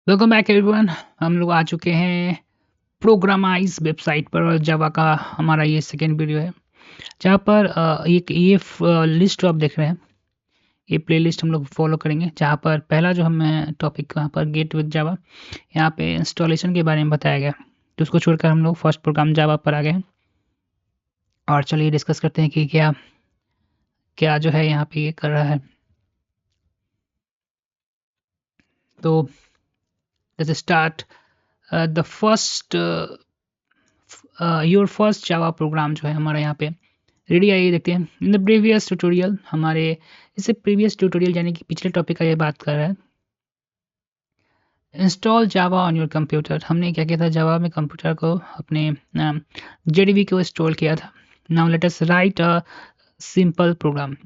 Welcome back everyone. हम लोग आ चुके हैं प्रोग्रामाइज वेबसाइट पर और जावा का हमारा ये सेकेंड वीडियो है जहाँ पर एक ये लिस्ट आप देख रहे हैं। ये प्लेलिस्ट हम लोग फॉलो करेंगे जहाँ पर पहला जो हमें टॉपिक यहाँ पर गेट विद जावा, यहाँ पे इंस्टॉलेशन के बारे में बताया गया। तो उसको छोड़कर हम लोग फर्स्ट प्रोग्राम जावा पर आ गए हैं और चलिए डिस्कस करते हैं कि क्या क्या जो है यहाँ पे ये कर रहा है। तो let's start the first your first Java program जो है हमारा यहाँ पे रेडी। आइए देखते हैं। इन द प्रीवियस ट्यूटोरियल, हमारे इससे प्रीवियस ट्यूटोरियल यानी कि पिछले टॉपिक का ये बात कर रहा है। Install Java on your computer, हमने क्या किया था, जावा में कंप्यूटर को अपने जेडीबी को इंस्टॉल किया था। Now let us write a simple program.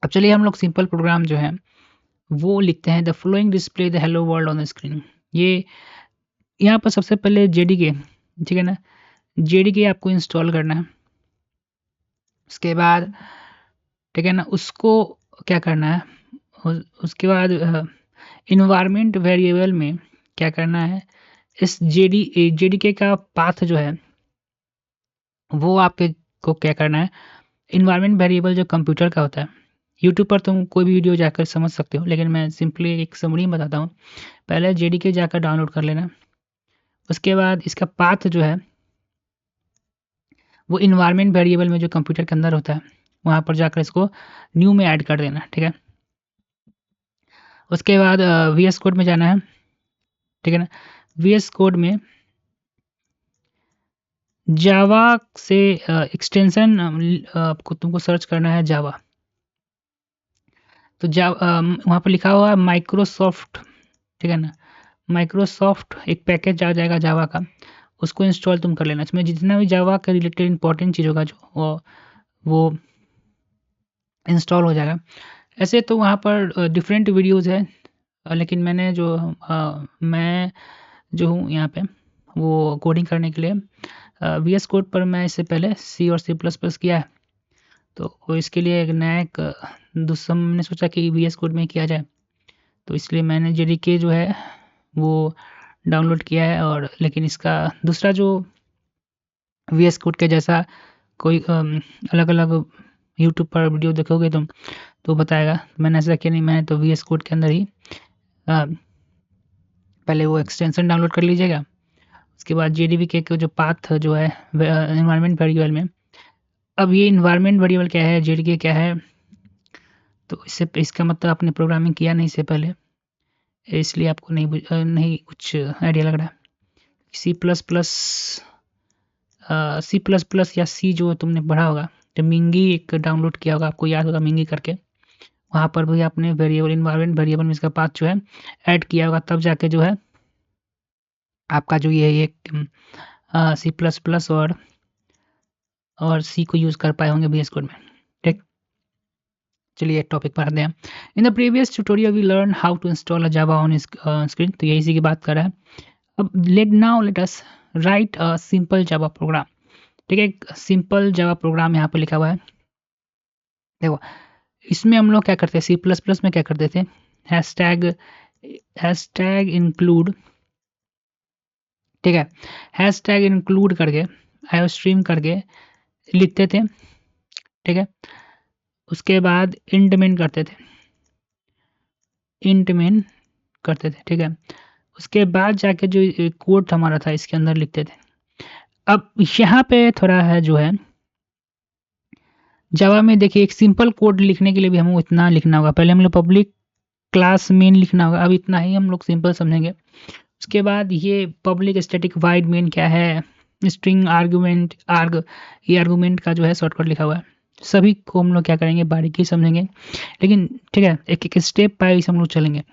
अब चलिए हम लोग सिंपल प्रोग्राम जो है वो लिखते हैं। The following display the hello world on the screen. ये यहाँ पर सबसे पहले जेडीके, ठीक है ना, जेडीके आपको इंस्टॉल करना है। उसके बाद ठीक है ना, उसको क्या करना है, उसके बाद इन्वायरमेंट वेरिएबल में क्या करना है, इस जेडीके का पाथ जो है वो आपके को क्या करना है। इन्वायरमेंट वेरिएबल जो कंप्यूटर का होता है, यूट्यूब पर तुम कोई भी वीडियो जाकर समझ सकते हो, लेकिन मैं सिंपली एक समरी में बताता हूँ। पहले जेडीके जाकर डाउनलोड कर लेना। उसके बाद इसका पाथ जो है वो इन्वायरमेंट वेरिएबल में जो कंप्यूटर के अंदर होता है वहाँ पर जाकर इसको न्यू में ऐड कर देना, ठीक है। उसके बाद वीएस कोड में जाना है, ठीक है ना। वीएस कोड में जावा से एक्सटेंशन आपको तुमको सर्च करना है जावा। तो वहाँ पर लिखा हुआ है माइक्रोसॉफ्ट, ठीक है ना। माइक्रोसॉफ्ट एक पैकेज आ जाएगा जावा का, उसको इंस्टॉल तुम कर लेना। इसमें जितना भी जावा का रिलेटेड इंपॉर्टेंट चीज़ होगा जो वो इंस्टॉल हो जाएगा। ऐसे तो वहाँ पर डिफरेंट वीडियोज़ है, लेकिन मैं जो हूँ यहाँ पे वो कोडिंग करने के लिए वीएस कोड पर मैं इससे पहले सी और सी प्लस प्लस किया है। तो इसके लिए एक नया एक दूसरा मैंने सोचा कि वीएस कोड में किया जाए, तो इसलिए मैंने जेडीके जो है वो डाउनलोड किया है। और लेकिन इसका दूसरा जो वीएस कोड के जैसा कोई अलग अलग यूट्यूब पर वीडियो देखोगे तुम तो बताएगा। मैंने ऐसा किया नहीं, मैंने तो वीएस कोड के अंदर ही पहले वो एक्सटेंशन डाउनलोड कर लीजिएगा। उसके बाद जेडीबी के जो पाथ जो है इन्वायरमेंट वेरिएबल में, अब ये इन्वायरमेंट वेरिएबल क्या है, जेडीके क्या है, तो इसका मतलब आपने प्रोग्रामिंग किया नहीं इससे पहले, इसलिए आपको नहीं कुछ आइडिया लग रहा है। सी प्लस प्लस या सी जो तुमने पढ़ा होगा, तो मिंगी एक डाउनलोड किया होगा, आपको याद होगा मिंगी करके, वहाँ पर भी आपने वेरिएबल इन्वायरमेंट वेरिएबल में इसका पाथ जो है ऐड किया होगा, तब जाके जो है आपका जो ये सी प्लस प्लस और सी को यूज़ कर पाए होंगे वीएस कोड में, ठीक। चलिए टॉपिक पर आते हैं। In the previous tutorial we learn how to install a Java on screen. तो यही इसी की बात कर रहा है। अब let us write a simple Java program, ठीक है। एक सिंपल जावा प्रोग्राम यहाँ पे लिखा हुआ है। देखो इसमें हम लोग क्या करते हैं, सी प्लस प्लस में क्या करते थे, हैशटैग हैशटैग इंक्लूड, ठीक है, हैशटैग इंक्लूड करके आयो स्ट्रीम करके लिखते थे, ठीक है। उसके बाद इंट मेन करते थे, ठीक है। उसके बाद जाके जो कोड हमारा था इसके अंदर लिखते थे। अब यहाँ पे थोड़ा है जो है जावा में, देखिए एक सिंपल कोड लिखने के लिए भी हमें इतना लिखना होगा। पहले हम लोग पब्लिक क्लास मेन लिखना होगा, अब इतना ही हम लोग सिंपल समझेंगे। उसके बाद ये पब्लिक स्टैटिक वाइड मेन क्या है, स्ट्रिंग आर्गुमेंट ये आर्गुमेंट का जो है शॉर्टकट लिखा हुआ है। सभी को हम लोग क्या करेंगे, बारीकी समझेंगे, लेकिन ठीक है एक एक स्टेप बाय हम लोग चलेंगे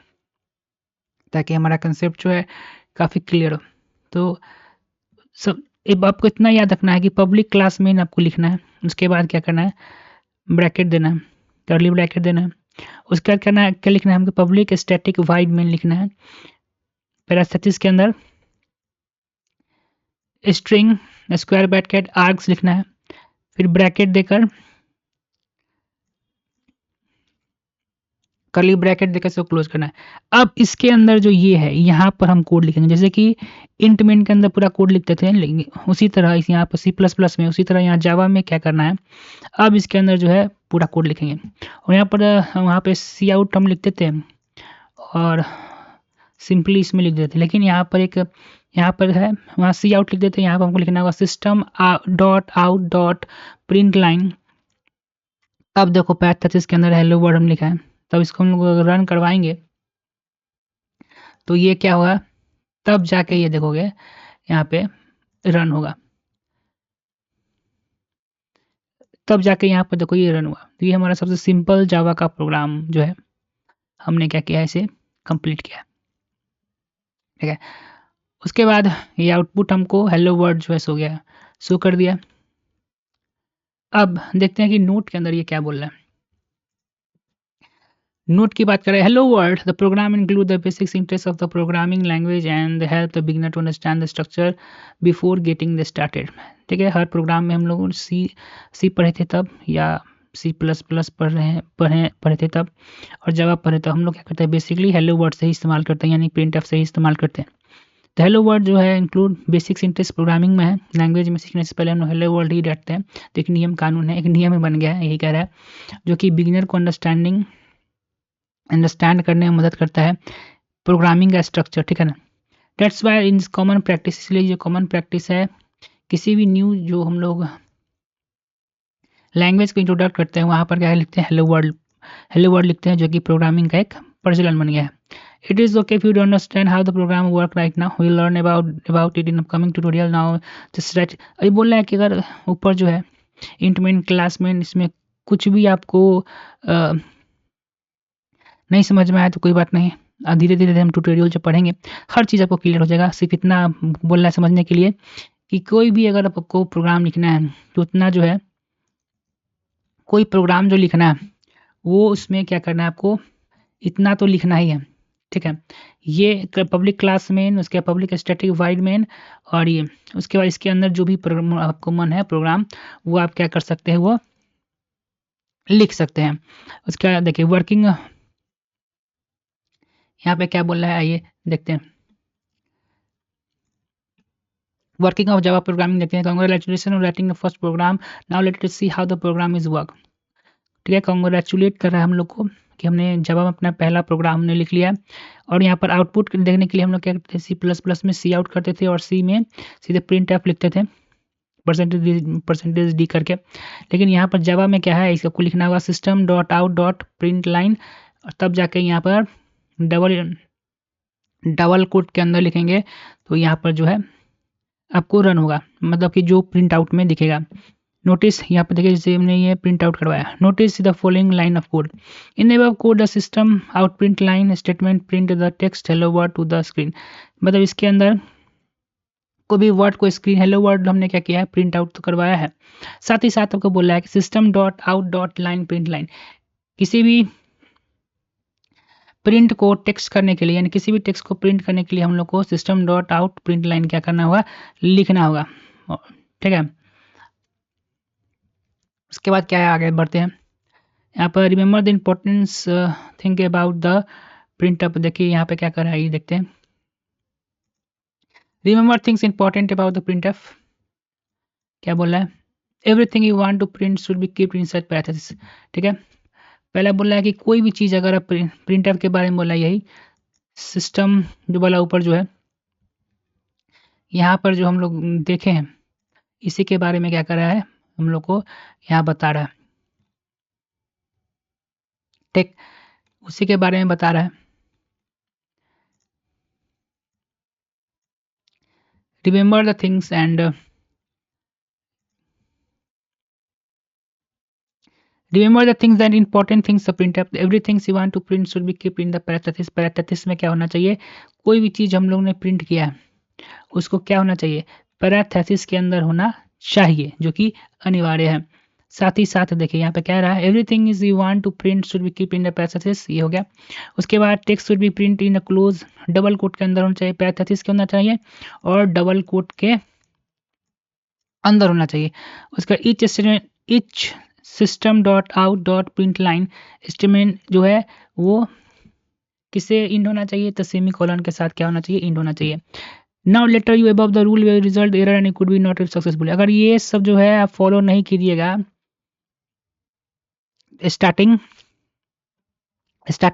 ताकि हमारा कंसेप्ट जो है काफ़ी क्लियर हो। तो सब एक आपको इतना याद रखना है कि पब्लिक क्लास मेन आपको लिखना है। उसके बाद क्या करना है, ब्रैकेट देना है, कर्ली ब्रैकेट देना है। उसके बाद करना है क्या, लिखना है हमको पब्लिक स्टैटिक वाइड मेन लिखना है। पैरास्थेटिस के अंदर स्ट्रिंग स्क्वायर ब्रैकेट आर्ग्स लिखना है, फिर ब्रैकेट देकर कर्ली ब्रैकेट देकर इसको क्लोज करना है। अब इसके अंदर जो ये है यहाँ पर हम कोड लिखेंगे, जैसे कि इंट मेन के अंदर पूरा कोड लिखते थे, लेकिन उसी तरह इस यहाँ पर C++ में, उसी तरह यहाँ जावा में क्या करना है, अब इसके अंदर जो है पूरा कोड लिखेंगे। और यहाँ पर वहाँ पे सी आउट हम लिखते थे और सिंपली इसमें लिख देते, लेकिन यहाँ पर एक यहाँ पर है, वहाँ सी आउट लिख देते हैं, यहाँ पर हमको लिखना होगा system.out.println। अब देखो पैथ 33 के अंदर हेलो वर्ड हम लिखा है, तब इसको हम लोग रन करवाएंगे तो ये क्या होगा, तब जाके ये देखोगे यहाँ पे रन होगा, तब जाके यहाँ पर देखो ये रन हुआ। तो ये हमारा सबसे सिंपल जावा का प्रोग्राम जो है हमने क्या किया है, इसे कंप्लीट किया, ठीक है। उसके बाद ये आउटपुट हमको हेलो वर्ड जो है सो गया, शो कर दिया। अब देखते हैं कि नोट के अंदर ये क्या बोल रहा है। नोट की बात करें, hello world, the program include the basic syntax of the programming language and help the beginner to understand the structure before getting the started. ठीक है, हर प्रोग्राम में हम लोग सी पढ़े थे तब, या C++ पढ़े थे तब, और जावा पढ़े तो हम लोग क्या करते हैं, बेसिकली हेलो वर्ड से ही इस्तेमाल करते हैं, यानी प्रिंटफ से ही इस्तेमाल करते हैं। तो हेलो वर्ड जो है इंक्लूड बेसिक सिंटेक्स प्रोग्रामिंग में है, लैंग्वेज में सीखने से पहले हम लोग हेलो वर्ड ही रखते हैं। तो एक नियम कानून है, एक नियम ही बन गया है, यही कह रहा है, जो कि बिगिनर को अंडरस्टैंड करने में मदद करता है प्रोग्रामिंग का स्ट्रक्चर, ठीक है ना। That's why in common practice, इसलिए जो कॉमन प्रैक्टिस है किसी भी न्यू जो हम लोग लैंग्वेज को इंट्रोडक्ट करते हैं वहाँ पर क्या लिखते हैं, हेलो वर्ड लिखते हैं, जो कि प्रोग्रामिंग का एक प्रचलन बन गया है। It is okay if you don't understand how the program work right now. We'll learn about it in upcoming tutorial now. Just write. अभी बोल रहा है कि अगर ऊपर जो है इंट मेन क्लास में इसमें कुछ भी आपको नहीं समझ में आया तो कोई बात नहीं, धीरे धीरे हम ट्यूटोरियल जो पढ़ेंगे हर चीज़ आपको क्लियर हो जाएगा। सिर्फ इतना बोल रहा है समझने के लिए कि कोई भी अगर आपको प्रोग्राम लिखना है तो उतना जो है, कोई प्रोग्राम जो लिखना है वो उसमें क्या करना है, आपको इतना तो लिखना ही है, ठीक है। ये पब्लिक क्लास मेन, उसके बाद पब्लिक स्टैटिक वाइड मेन, और ये उसके बाद इसके अंदर जो भी प्रोग्राम आपको मन है प्रोग्राम, वो आप क्या कर सकते हैं, वो लिख सकते हैं। उसके बाद देखिए वर्किंग, यहाँ पे क्या बोल रहा है, आइए देखते हैं। वर्किंग ऑफ जावा प्रोग्रामिंग देखते हैं। Congratulation on writing the first program, now let us see how the program is work. ठीक है, कांग्रेचुलेट कर रहा है हम लोग को कि हमने जावा में अपना पहला प्रोग्राम हमने लिख लिया है। और यहाँ पर आउटपुट देखने के लिए हम लोग क्या करते थे, C++ में सी आउट करते थे और सी में सीधे प्रिंट एफ लिखते थे, परसेंटेज डी करके। लेकिन यहाँ पर जावा में क्या है, इसको लिखना होगा system.out.println, और तब जाके यहाँ पर डबल कोट के अंदर लिखेंगे तो यहाँ पर जो है आपको रन होगा, मतलब कि जो प्रिंट आउट में दिखेगा। नोटिस यहाँ पर देखिए, जैसे हमने ये प्रिंट आउट करवाया, notice the following line of code, in the above code the system out print line statement print the text hello word to the screen. मतलब इसके अंदर कोई भी वर्ड को स्क्रीन हेलो वर्ड हमने क्या किया है, प्रिंट आउट तो करवाया है। साथ ही साथ आपको बोला है कि system.out.line प्रिंट लाइन, किसी भी प्रिंट को टेक्स्ट करने के लिए, यानी किसी भी टेक्स्ट को प्रिंट करने के लिए हम लोग को system.out प्रिंट लाइन क्या करना होगा, लिखना होगा, ठीक है। उसके बाद क्या है, आगे बढ़ते हैं। यहाँ पर remember the importance think about the print up, देखिए यहाँ पे क्या कर रहा है, ये देखते हैं। Remember things important about the print up, क्या बोल रहा है, everything you want to print should be keeped inside parenthesis. ठीक है, पहला बोल रहा है कि कोई भी चीज़ अगर आप प्रिंट अप के बारे में बोला, यही सिस्टम जो बोला ऊपर जो है, यहाँ पर जो हम लोग देखे हैं इसी के बारे में क्या कर रहा है, हम लोग को यहाँ बता रहा है, ठीक, उसी के बारे में बता रहा है। Remember the things and remember the things and important things of print up, everything you want to print should be keep in the parenthesis. Parenthesis में क्या होना चाहिए, कोई भी चीज़ हम लोग ने प्रिंट किया है उसको क्या होना चाहिए, पैरेंथेसिस के अंदर होना चाहिए, जो कि अनिवार्य है। साथ ही साथ देखिए यहाँ पे कह रहा है, everything is you want to print should be keep in the parenthesis, ये हो गया। उसके बाद text should be print in the close, double quote के अंदर होना चाहिए, पैरेंथेसिस के होना चाहिए और डबल कोट के अंदर होना चाहिए। उसका इच system.out.println स्टेटमेंट जो है वो किससे इंड होना चाहिए, तो सेमी कॉलन के साथ क्या होना चाहिए, इंड होना चाहिए। Now later you above the rule result error and could be not successful. अगर ये सब जो है आप फॉलो नहीं कीजिएगा स्टार्टिंग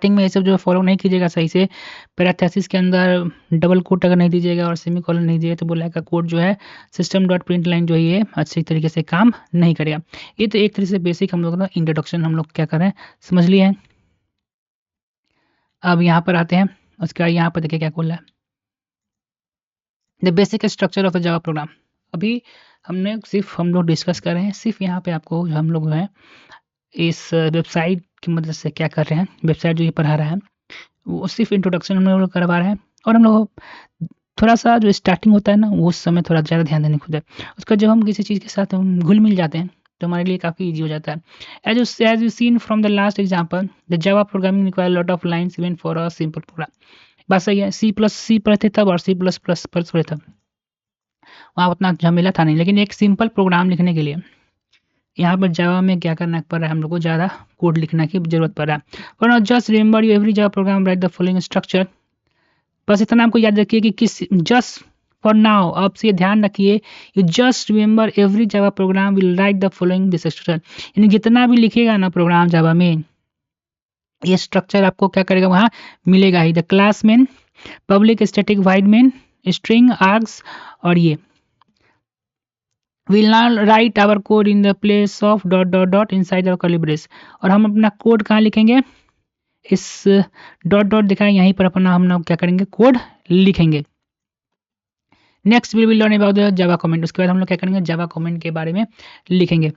में ये सब जो फॉलो नहीं कीजिएगा सही से, पैराथेसिस के अंदर डबल कोट अगर नहीं दीजिएगा और सेमी कॉलन नहीं दीजिएगा तो बोला का कोड जो है सिस्टम डॉट प्रिंट लाइन जो है ये अच्छी तरीके से काम नहीं करेगा। ये तो एक तरीके से बेसिक हम लोग ना इंट्रोडक्शन हम लोग क्या कर रहे हैं समझ लिए हैं। अब यहाँ पर आते हैं, उसके बाद यहाँ पर देखिए क्या खोल है, the basic structure of a Java program. अभी हमने सिर्फ हम लोग डिस्कस कर रहे हैं, सिर्फ यहाँ पे आपको हम लोग जो है इस वेबसाइट की मदद से क्या कर रहे हैं, वेबसाइट जो ये पढ़ा रहा है वो सिर्फ इंट्रोडक्शन हम लोग करवा रहे हैं, और हम लोग थोड़ा सा जो स्टार्टिंग होता है ना वो उस समय थोड़ा ज़्यादा ध्यान देने को होता है। उसका जब हम किसी चीज़ के साथ हम घुल मिल जाते हैं तो हमारे लिए काफ़ी ईजी हो जाता है। As you seen from the last example the Java programming require lot of lines even for a simple program. बात सही है, सी पढ़ते तब और C++ पढ़ते तब वहाँ उतना झमेला था नहीं, लेकिन एक सिंपल प्रोग्राम लिखने के लिए यहाँ पर जावा में क्या करना पड़ रहा है, हम लोग को ज़्यादा कोड लिखने की जरूरत पड़ रहा है। पर just remember you every Java program right the following structure. बस इतना आपको याद रखिए कि किस जस्ट फॉर नाउ आप से ध्यान रखिए, you just remember every Java program will write the following this structure. यानी जितना भी लिखेगा ना प्रोग्राम जावा में ये स्ट्रक्चर आपको क्या करेगा वहाँ मिलेगा ही। The class main, public static void main, string, args, और ये will not write our code in the place of dot dot dot inside our curly brace. और हम अपना कोड कहाँ लिखेंगे, इस डॉट डॉट दिखा है यहीं पर अपना हम लोग क्या करेंगे कोड लिखेंगे। Next we will learn about the Java comment. उसके बाद हम लोग क्या करेंगे जावा कमेंट के बारे में लिखेंगे।